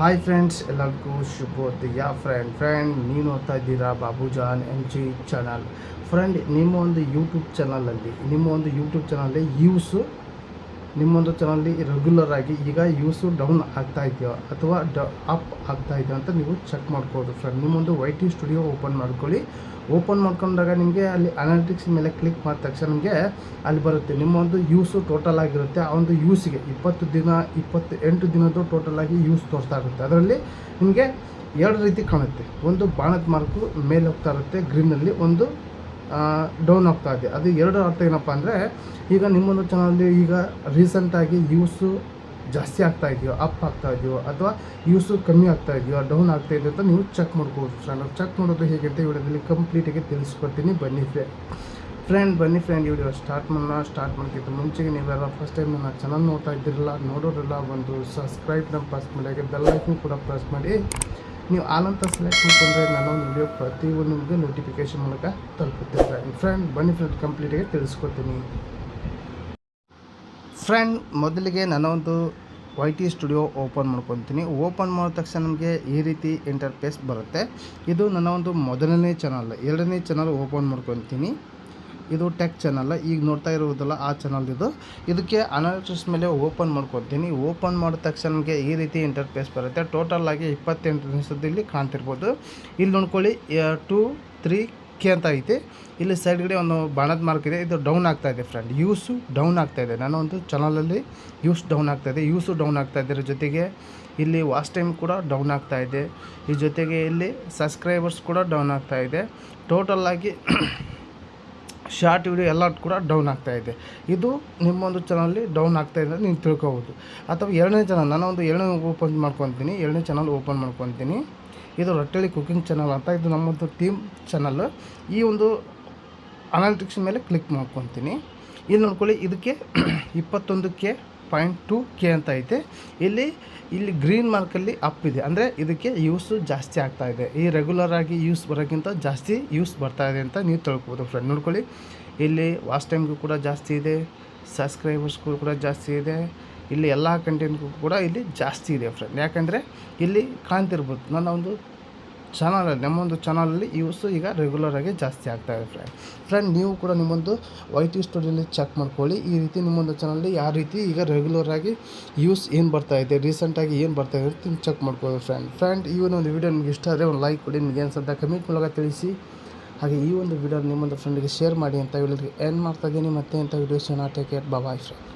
Hi friends, ಎಲ್ಲರಿಗೂ ಶುಭೋದಯ. Friend ನೀವು ನೋಡ್ತಾ ಇದ್ದೀರಾ ಬಾಬುಜಾನ್ NG ಚಾನಲ್. ಫ್ರೆಂಡ್, ನಿಮ್ಮ ಒಂದು ಯೂಟ್ಯೂಬ್ ಚಾನಲಲ್ಲಿ ನಿಮ್ಮೊಂದು ಚಾನಲ್ಲಿ ರೆಗ್ಯುಲರ್ ಆಗಿ ಈಗ ಯೂಸು ಡೌನ್ ಆಗ್ತಾ ಇದೆಯೋ ಅಥವಾ ಅಪ್ ಆಗ್ತಾ ಇದೆಯೋ ಅಂತ ನೀವು ಚೆಕ್ ಮಾಡ್ಬೋದು. ಫ್ರೆಂಡ್, ನಿಮ್ಮೊಂದು YT ಸ್ಟುಡಿಯೋ ಓಪನ್ ಮಾಡ್ಕೊಳ್ಳಿ. ಓಪನ್ ಮಾಡ್ಕೊಂಡಾಗ ನಿಮಗೆ ಅಲ್ಲಿ ಅನಾಲಿಟಿಕ್ಸ್ ಮೇಲೆ ಕ್ಲಿಕ್ ಮಾಡಿದ ತಕ್ಷಣ ನಿಮಗೆ ಅಲ್ಲಿ ಬರುತ್ತೆ ನಿಮ್ಮೊಂದು ಯೂಸು ಟೋಟಲ್ ಆಗಿರುತ್ತೆ. ಆ ಒಂದು ಯೂಸಿಗೆ 28 ದಿನದ್ದು ಟೋಟಲ್ ಆಗಿ ಯೂಸ್ ತೋರಿಸ್ತಾ ಇರುತ್ತೆ. ಅದರಲ್ಲಿ ನಿಮಗೆ 2 ರೀತಿ ಕಾಣುತ್ತೆ. ಒಂದು ಬಾಣದ ಮಾರ್ಕು ಮೇಲೆ ಹೋಗ್ತಾ ಇರುತ್ತೆ ಗ್ರೀನಲ್ಲಿ, ಒಂದು ಡೌನ್ ಆಗ್ತಾ ಇದೆ. ಅದು 2 ಅರ್ಥ ಏನಪ್ಪ ಅಂದರೆ, ಈಗ ನಿಮ್ಮೊಂದು ಚಾನಲಲ್ಲಿ ಈಗ ರೀಸೆಂಟಾಗಿ ಯೂಸು ಜಾಸ್ತಿ ಆಗ್ತಾ ಇದೆಯೋ, ಅಪ್ ಆಗ್ತಾ ಇದೆಯೋ, ಅಥವಾ ಯೂಸು ಕಮ್ಮಿ ಆಗ್ತಾ ಇದೆಯೋ, ಡೌನ್ ಆಗ್ತಾ ಇದೆಯೋ ಅಂತ ನೀವು ಚೆಕ್ ಮಾಡ್ಬೋದು. ಫ್ರೆಂಡ್, ಚೆಕ್ ಮಾಡೋದು ಹೇಗೆ ಅಂತ ವಿಡಿಯೋದಲ್ಲಿ ಕಂಪ್ಲೀಟಾಗಿ ತಿಳಿಸ್ಕೊಡ್ತೀನಿ. ಬನ್ನಿ ಫ್ರೆಂಡ್, ವಿಡಿಯೋ ಸ್ಟಾರ್ಟ್ ಮಾಡೋಕ್ಕಿಂತ ಮುಂಚೆಗೆ ನೀವೆಲ್ಲ ಫಸ್ಟ್ ಟೈಮ್ ನನ್ನ ಚಾನಲ್ ನೋಡೋರಿಲ್ಲ ಒಂದು ಸಬ್ಸ್ಕ್ರೈಬ್ನ ಪ್ರೆಸ್ ಮಾಡಿ, ಬೆಲ್ ಐಕನ್ ಕೂಡ ಪ್ರೆಸ್ ಮಾಡಿ. ನೀವು ಆಲಂತ ಸೆಲೆಕ್ಟ್ ಮಾಡಿಕೊಂಡ್ರೆ ನಾನೊಂದು ವಿಡಿಯೋ ಪ್ರತಿಯೊಂದು ನಿಮಗೆ ನೋಟಿಫಿಕೇಷನ್ ಮೂಲಕ ತಲುಪುತ್ತೆ. ಬನ್ನಿ ಕಂಪ್ಲೀಟಾಗಿ ತಿಳಿಸ್ಕೊಡ್ತೀನಿ. ಫ್ರೆಂಡ್, ಮೊದಲಿಗೆ ನಾನೊಂದು YT ಸ್ಟುಡಿಯೋ ಓಪನ್ ಮಾಡ್ಕೊತೀನಿ. ಓಪನ್ ಮಾಡಿದ ತಕ್ಷಣ ನಮಗೆ ಈ ರೀತಿ ಇಂಟರ್ಫೇಸ್ ಬರುತ್ತೆ. ಇದು ನನ್ನ ಒಂದು ಮೊದಲನೇ ಚಾನಲ್. 2ನೇ ಚಾನಲ್ ಓಪನ್ ಮಾಡ್ಕೊತೀನಿ. ಇದು ಟೆಕ್ ಚಾನಲ್, ಈಗ ನೋಡ್ತಾ ಇರುವುದಲ್ಲ ಆ ಚಾನಲ್. ಇದಕ್ಕೆ ಅನಾಲಿಟಿಕ್ಸ್ ಮೇಲೆ ಓಪನ್ ಮಾಡ್ಕೊತೀನಿ. ಓಪನ್ ಮಾಡಿದ ತಕ್ಷಣ ನಮಗೆ ಈ ರೀತಿ ಇಂಟರ್ಫೇಸ್ ಬರುತ್ತೆ. ಟೋಟಲ್ ಆಗಿ 28 ನಿಮಿಷದಲ್ಲಿ ಕಾಣ್ತಿರ್ಬೋದು. ಇಲ್ಲಿ ನೋಡ್ಕೊಳ್ಳಿ 2-3K ಅಂತ ಐತೆ. ಇಲ್ಲಿ ಸೈಡ್ಗಡೆ ಒಂದು ಬಾಣದ ಮಾರ್ಕ್ ಇದೆ. ಇದು ಡೌನ್ ಆಗ್ತಾ ಇದೆ. ಫ್ರೆಂಡ್, ಯೂಸು ಡೌನ್ ಆಗ್ತಾ ಇದೆ. ನಾನು ಒಂದು ಚಾನಲಲ್ಲಿ ಯೂಸು ಡೌನ್ ಆಗ್ತಾ ಇದೆ. ಇದರ ಜೊತೆಗೆ ಇಲ್ಲಿ ವಾಚ್ ಟೈಮ್ ಕೂಡ ಡೌನ್ ಆಗ್ತಾ ಇದೆ. ಈ ಜೊತೆಗೆ ಇಲ್ಲಿ ಸಬ್ಸ್ಕ್ರೈಬರ್ಸ್ ಕೂಡ ಡೌನ್ ಆಗ್ತಾ ಇದೆ. ಟೋಟಲ್ ಆಗಿ ಶಾರ್ಟ್ ವಿಡಿಯೋ ಎಲ್ಲ ಕೂಡ ಡೌನ್ ಆಗ್ತಾ ಇದೆ. ಇದು ನಿಮ್ಮೊಂದು ಚಾನಲ್ಲಿ ಡೌನ್ ಆಗ್ತಾ ಇದೆ ನೀವು ತಿಳ್ಕೊಬೋದು. ಅಥವಾ 2ನೇ ಚಾನಲ್, ನಾನೊಂದು 2ನೇ ಓಪನ್ ಮಾಡ್ಕೊತೀನಿ. 2ನೇ ಚಾನಲ್ ಓಪನ್ ಮಾಡ್ಕೊತೀನಿ. ಇದು ರೊಟ್ಟೆಳಿ ಕುಕಿಂಗ್ ಚಾನಲ್ ಅಂತ. ಇದು ನಮ್ಮದು ಟೀಮ್ ಚಾನಲ್. ಈ ಒಂದು ಅನಾಲಿಟಿಕ್ಸ್ ಮೇಲೆ ಕ್ಲಿಕ್ ಮಾಡ್ಕೊತೀನಿ. ಇಲ್ಲಿ ನೋಡ್ಕೊಳ್ಳಿ, ಇದಕ್ಕೆ 21.2K ಅಂತ ಐತೆ. ಇಲ್ಲಿ ಗ್ರೀನ್ ಮಾರ್ಕಲ್ಲಿ ಅಪ್ ಇದೆ, ಅಂದರೆ ಇದಕ್ಕೆ ಯೂಸು ಜಾಸ್ತಿ ಆಗ್ತಾ ಇದೆ. ಈ ರೆಗ್ಯುಲರ್ ಆಗಿ ಯೂಸ್ ಬರೋಕ್ಕಿಂತ ಜಾಸ್ತಿ ಯೂಸ್ ಬರ್ತಾ ಇದೆ ಅಂತ ನೀವು ತಿಳ್ಕೊಬೋದು. ಫ್ರೆಂಡ್, ನೋಡ್ಕೊಳ್ಳಿ, ಇಲ್ಲಿ ವಾಚ್ ಟೈಮ್ಗೂ ಕೂಡ ಜಾಸ್ತಿ ಇದೆ, ಸಬ್ಸ್ಕ್ರೈಬರ್ಸ್ಗೂ ಕೂಡ ಜಾಸ್ತಿ ಇದೆ. ಇಲ್ಲಿ ಎಲ್ಲ ಕಂಟೆಂಟ್ಗೂ ಕೂಡ ಇಲ್ಲಿ ಜಾಸ್ತಿ ಇದೆ. ಫ್ರೆಂಡ್, ಯಾಕಂದರೆ ಇಲ್ಲಿ ಕಾಣ್ತಿರ್ಬೋದು ನಮ್ಮೊಂದು ಚಾನಲಲ್ಲಿ ಯೂಸು ಈಗ ರೆಗ್ಯುಲರ್ ಆಗಿ ಜಾಸ್ತಿ ಆಗ್ತಾ ಇದೆ. ಫ್ರೆಂಡ್, ನೀವು ಕೂಡ ನಿಮ್ಮೊಂದು YT ಸ್ಟುಡಿಯೋಲಿ ಚೆಕ್ ಮಾಡ್ಕೊಳ್ಳಿ. ಈ ರೀತಿ ನಿಮ್ಮೊಂದು ಚಾನಲಲ್ಲಿ ಯಾವ ರೀತಿ ಈಗ ರೆಗ್ಯುಲರ್ ಆಗಿ ಯೂಸ್ ಏನು ಬರ್ತಾ ಇದೆ, ರೀಸೆಂಟಾಗಿ ಏನು ಬರ್ತಾ ಇದೆ ಅಂತ ಚೆಕ್ ಮಾಡ್ಕೊಳ್ಳಿ. ಫ್ರೆಂಡ್, ಈ ಒಂದು ವಿಡಿಯೋ ನಿಮಗೆ ಇಷ್ಟ ಆದರೆ ಒಂದು ಲೈಕ್ ಕೊಡಿ. ನಿಮಗೆ ಅನ್ಸಂತ ಕಮೆಂಟ್ ಮೂಲಕ ತಿಳಿಸಿ. ಹಾಗೆ ಈ ಒಂದು ವಿಡಿಯೋ ನಿಮ್ಮೊಂದು ಫ್ರೆಂಡಿಗೆ ಶೇರ್ ಮಾಡಿ ಅಂತ ಹೇಳೋದಕ್ಕೆ ಏನು ಮಾಡ್ತಾಯಿದ್ದೀನಿ. ಮತ್ತೆ ಅಂತ videos take care. Boy friend.